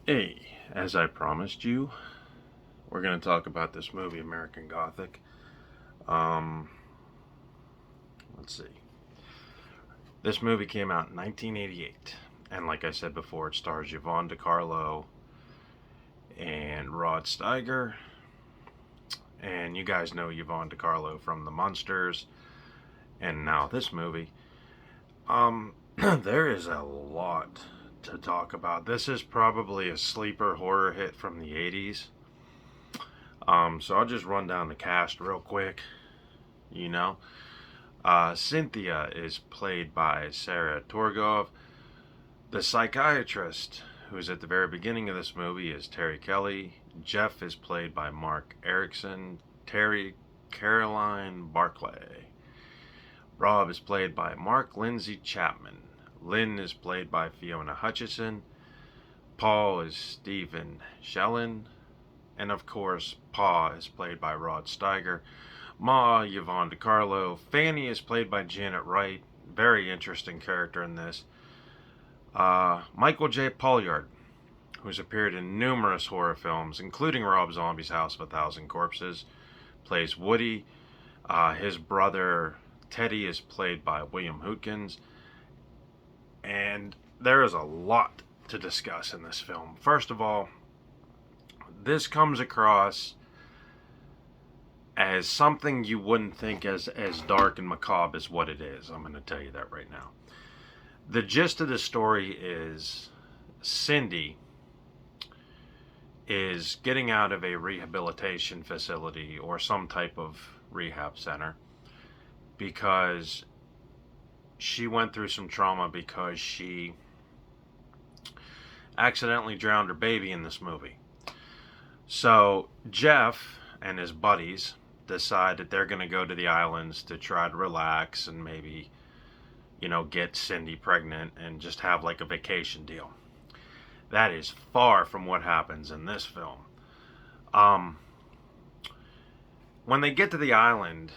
Hey, as I promised you, we're going to talk about this movie, American Gothic. Um, let's see. This movie came out in 1988, and like I said before, it stars Yvonne DiCarlo and Rod Steiger. And you guys know Yvonne DiCarlo from The Munsters, and now this movie. There is a lot to talk about. This is probably a sleeper horror hit from the 80s. So I'll just run down the cast real quick. You know, Cynthia is played by Sarah Torgov. The psychiatrist, who's at the very beginning of this movie, is Terry Kelly. Jeff is played by Mark Erickson. Terry Caroline Barclay. Rob is played by Mark Lindsay Chapman. Lynn is played by Fiona Hutchison. Paul is Stephen Shellen. And of course, Pa is played by Rod Steiger. Ma, Yvonne DiCarlo. Fanny is played by Janet Wright. Very interesting character in this. Michael J. Polliard, who's appeared in numerous horror films, including Rob Zombie's House of a Thousand Corpses, plays Woody. His brother Teddy is played by William Hootkins. And there is a lot to discuss in this film. First of all, this comes across as something you wouldn't think as dark and macabre as what it is. I'm going to tell you that right now. The gist of the story is Cindy is getting out of a rehabilitation facility or some type of rehab center because she went through some trauma because she accidentally drowned her baby in this movie. So Jeff and his buddies decide that they're going to go to the islands to try to relax and maybe, get Cindy pregnant and just have like a vacation deal. That is far from what happens in this film. Um, when they get to the island,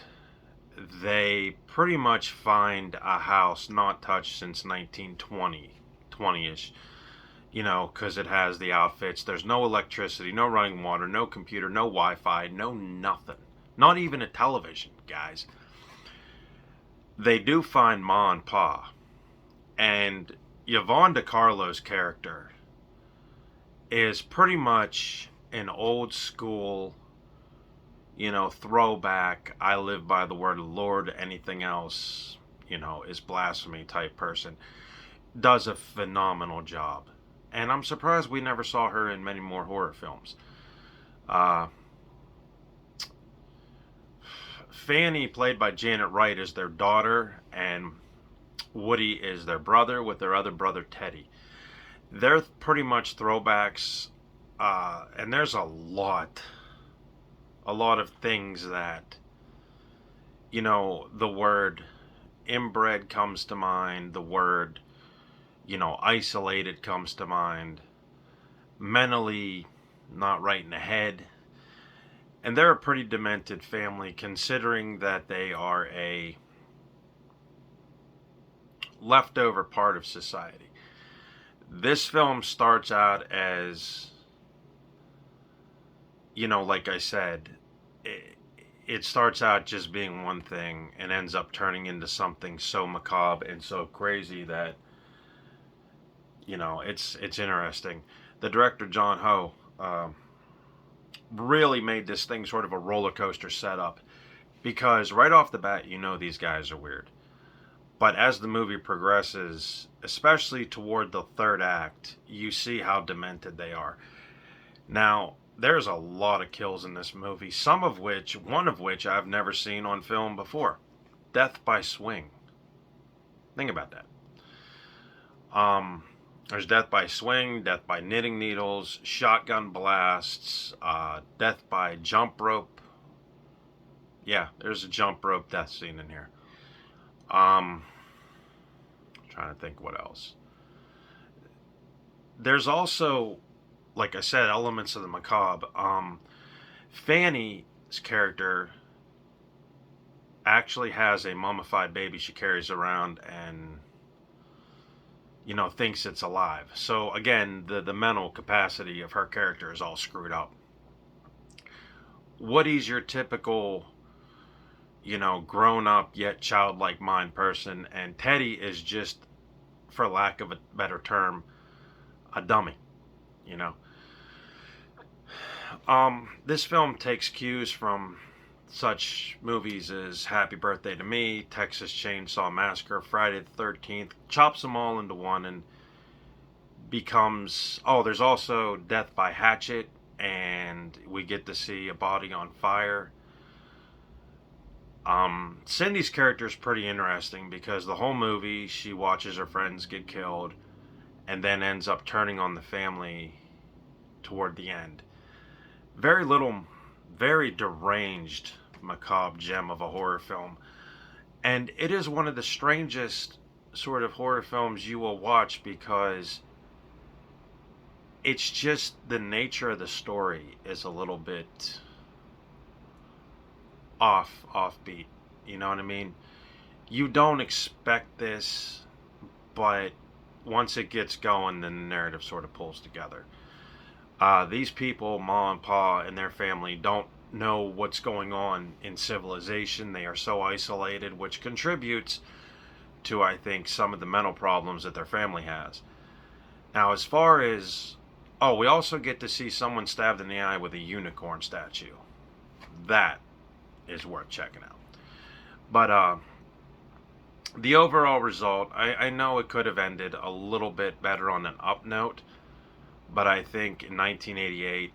they pretty much find a house not touched since 1920, 20-ish. Because it has the outfits. There's no electricity, no running water, no computer, no Wi-Fi, no nothing. Not even a television, guys. They do find Ma and Pa. And Yvonne DiCarlo's character is pretty much an old school, throwback, I live by the word of the Lord, anything else, is blasphemy type person. Does a phenomenal job. And I'm surprised we never saw her in many more horror films. Uh, Fanny, played by Janet Wright, is their daughter, and Woody is their brother with their other brother Teddy. They're pretty much throwbacks, and there's a lot of things that, the word inbred comes to mind, the word, isolated comes to mind, mentally not right in the head. And they're a pretty demented family considering that they are a leftover part of society. This film starts out as, like I said, it starts out just being one thing and ends up turning into something so macabre and so crazy that, it's interesting. The director, John Ho, really made this thing sort of a roller coaster setup because right off the bat, these guys are weird. But as the movie progresses, especially toward the third act, you see how demented they are. Now, there's a lot of kills in this movie, one of which I've never seen on film before. Death by swing. Think about that. There's death by swing, death by knitting needles, shotgun blasts, death by jump rope. Yeah, there's a jump rope death scene in here. Trying to think what else. There's also, like I said, elements of the macabre. Fanny's character actually has a mummified baby she carries around, and thinks it's alive. So again, the mental capacity of her character is all screwed up. Woody's your typical, grown up yet childlike mind person, and Teddy is just, for lack of a better term, a dummy. You know, this film takes cues from such movies as Happy Birthday to Me, Texas Chainsaw Massacre, Friday the 13th, chops them all into one and becomes. Oh, there's also Death by Hatchet, and we get to see a body on fire. Cindy's character is pretty interesting because the whole movie she watches her friends get killed and then ends up turning on the family toward the end. Very little, very deranged, macabre gem of a horror film. And it is one of the strangest sort of horror films you will watch because it's just the nature of the story is a little bit offbeat. You know what I mean? You don't expect this, but once it gets going, then the narrative sort of pulls together. These people, Ma and Pa and their family, don't know what's going on in civilization. They are so isolated, which contributes to, I think, some of the mental problems that their family has. Now, as far as, oh, we also get to see someone stabbed in the eye with a unicorn statue. That is worth checking out. But the overall result, I know it could have ended a little bit better on an up note, but I think in 1988,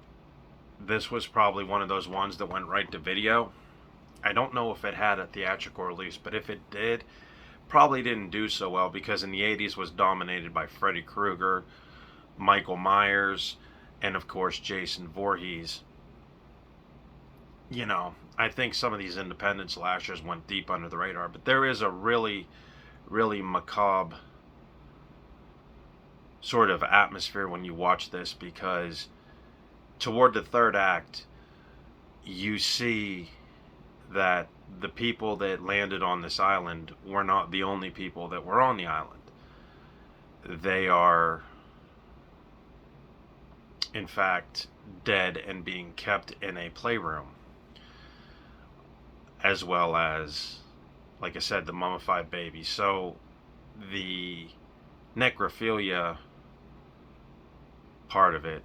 this was probably one of those ones that went right to video. I don't know if it had a theatrical release, but if it did, probably didn't do so well because in the 80s was dominated by Freddy Krueger, Michael Myers, and of course Jason Voorhees. I think some of these independent slashers went deep under the radar, but there is a really, really macabre sort of atmosphere when you watch this because toward the third act, you see that the people that landed on this island were not the only people that were on the island. They are, in fact, dead and being kept in a playroom, as well as, like I said, the mummified baby. So the necrophilia part of it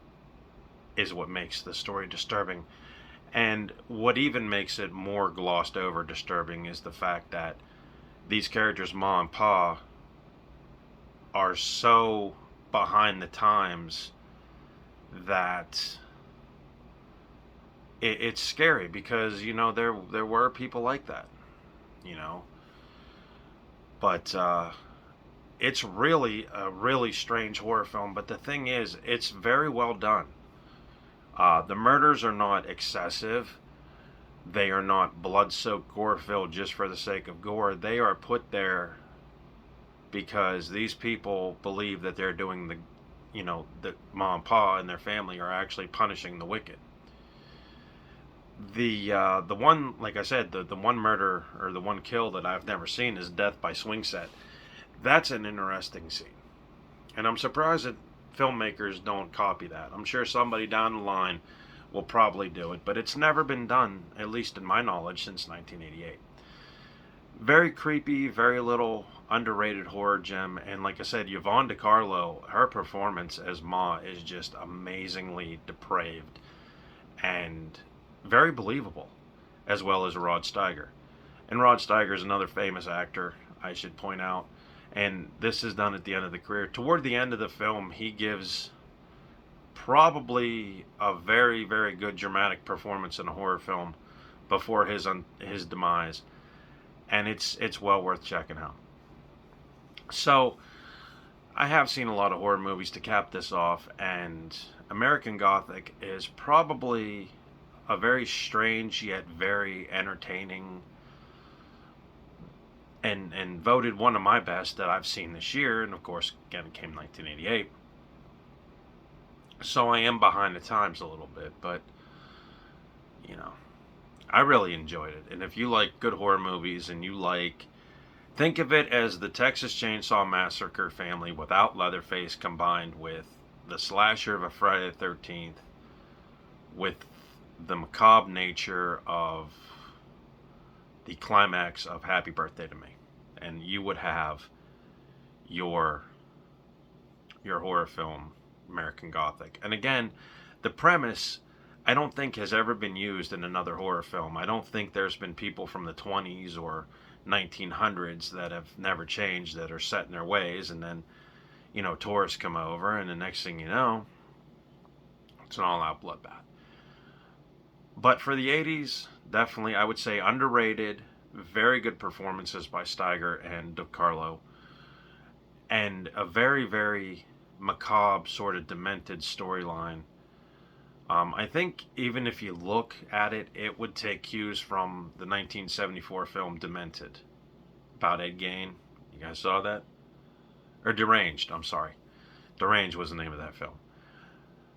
is what makes the story disturbing. And what even makes it more glossed over disturbing is the fact that these characters, Ma and Pa, are so behind the times that it's scary because there were people like that, you know. But it's really a really strange horror film. But the thing is, it's very well done. The murders are not excessive. They are not blood-soaked, gore-filled just for the sake of gore. They are put there because these people believe that they're doing that Ma and Pa and their family are actually punishing the wicked. The one, like I said, the one murder or the one kill that I've never seen is Death by Swing Set. That's an interesting scene, and I'm surprised that filmmakers don't copy that. I'm sure somebody down the line will probably do it, but it's never been done, at least in my knowledge, since 1988. Very creepy, very little underrated horror gem, and like I said, Yvonne DiCarlo, her performance as Ma is just amazingly depraved and very believable, as well as Rod Steiger. And Rod Steiger is another famous actor, I should point out, and this is done at the end of the career. Toward the end of the film, he gives probably a very, very good dramatic performance in a horror film before his demise, and it's well worth checking out. So, I have seen a lot of horror movies to cap this off, and American Gothic is probably a very strange yet very entertaining and voted one of my best that I've seen this year. And of course, again, it came 1988. So I am behind the times a little bit, but I really enjoyed it. And if you like good horror movies and you like Think of it as the Texas Chainsaw Massacre family without Leatherface combined with the slasher of a Friday the 13th with the macabre nature of the climax of Happy Birthday to Me. And you would have your horror film, American Gothic. And again, the premise I don't think has ever been used in another horror film. I don't think there's been people from the 20s or 1900s that have never changed, that are set in their ways, and then, tourists come over, and the next thing you know, it's an all-out bloodbath. But for the 80s, definitely, I would say underrated, very good performances by Steiger and DiCarlo, and a very, very macabre, sort of demented storyline. I think even if you look at it, it would take cues from the 1974 film Demented, about Ed Gein. You guys saw that? Or Deranged, I'm sorry. Deranged was the name of that film.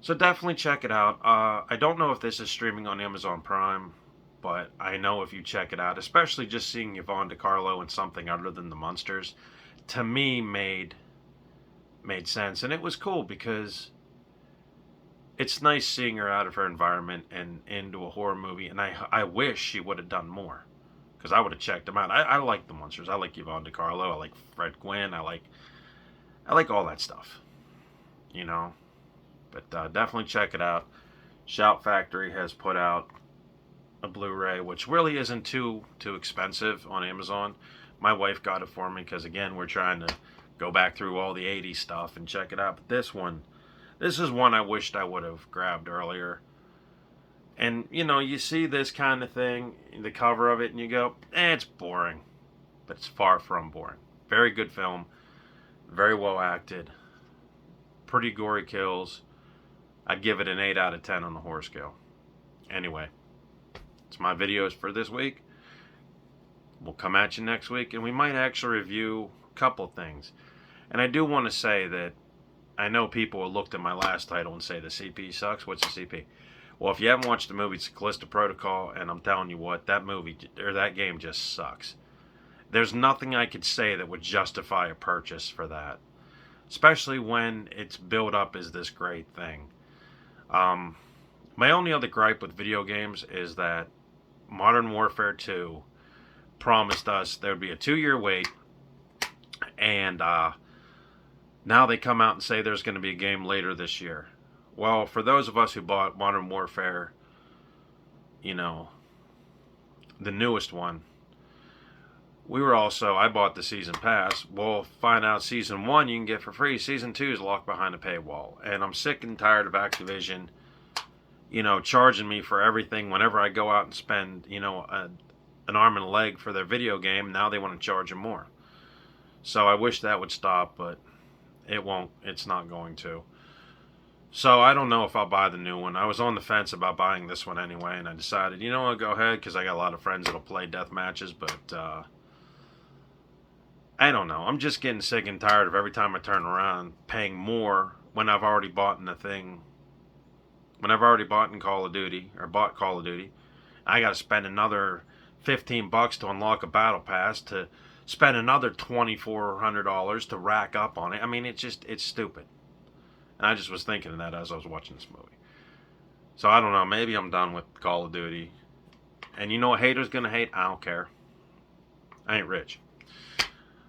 So definitely check it out. I don't know if this is streaming on Amazon Prime, but I know if you check it out, especially just seeing Yvonne DiCarlo in something other than the Munsters, to me made sense. And it was cool because it's nice seeing her out of her environment and into a horror movie, and I wish she would have done more, because I would have checked them out. I like the Munsters. I like Yvonne DiCarlo. I like Fred Gwynn. I like all that stuff, But definitely check it out. Shout Factory has put out a Blu-ray, which really isn't too expensive on Amazon. My wife got it for me because, again, we're trying to go back through all the 80s stuff and check it out. But this is one I wished I would have grabbed earlier. And, you see this kind of thing, the cover of it, and you go, it's boring. But it's far from boring. Very good film. Very well acted. Pretty gory kills. I'd give it an 8 out of 10 on the horror scale. Anyway, it's my videos for this week. We'll come at you next week, and we might actually review a couple things. And I do want to say that I know people will look at my last title and say the CP sucks. What's the CP? Well, if you haven't watched the movie, it's Callisto Protocol, and I'm telling you what, that movie or that game just sucks. There's nothing I could say that would justify a purchase for that, especially when it's built up as this great thing. My only other gripe with video games is that Modern Warfare 2 promised us there would be a 2-year wait, and now they come out and say there's going to be a game later this year. Well, for those of us who bought Modern Warfare, the newest one, I bought the season pass. We'll find out season 1 you can get for free. Season 2 is locked behind a paywall. And I'm sick and tired of Activision, charging me for everything whenever I go out and spend, an arm and a leg for their video game. Now they want to charge them more. So I wish that would stop, but it won't. It's not going to. So I don't know if I'll buy the new one. I was on the fence about buying this one anyway, and I decided, I'll go ahead because I got a lot of friends that'll play death matches, but I don't know. I'm just getting sick and tired of every time I turn around paying more when I've already bought in the thing. When I've already bought in Call of Duty, or bought Call of Duty, I got to spend another $15 to unlock a battle pass, to spend another $2,400 to rack up on it. I mean, it's stupid. And I just was thinking of that as I was watching this movie. So I don't know. Maybe I'm done with Call of Duty. And you know what haters gonna hate? I don't care. I ain't rich.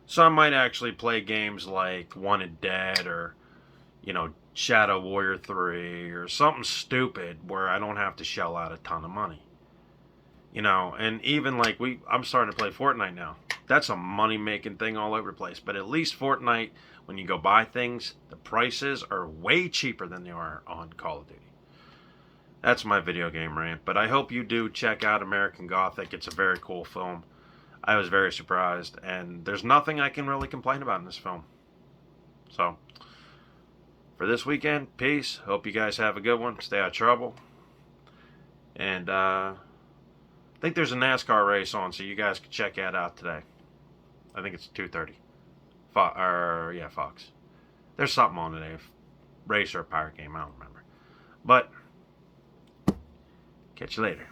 So I might actually play games like Wanted Dead or, Shadow Warrior 3 or something stupid where I don't have to shell out a ton of money. And even like I'm starting to play Fortnite now. That's a money-making thing all over the place. But at least Fortnite, when you go buy things, the prices are way cheaper than they are on Call of Duty. That's my video game rant. But I hope you do check out American Gothic. It's a very cool film. I was very surprised. And there's nothing I can really complain about in this film. So, for this weekend, peace. Hope you guys have a good one. Stay out of trouble. And I think there's a NASCAR race on, so you guys can check that out today. I think it's 2:30. Fox. There's something on today. Race or a pirate game, I don't remember. But, catch you later.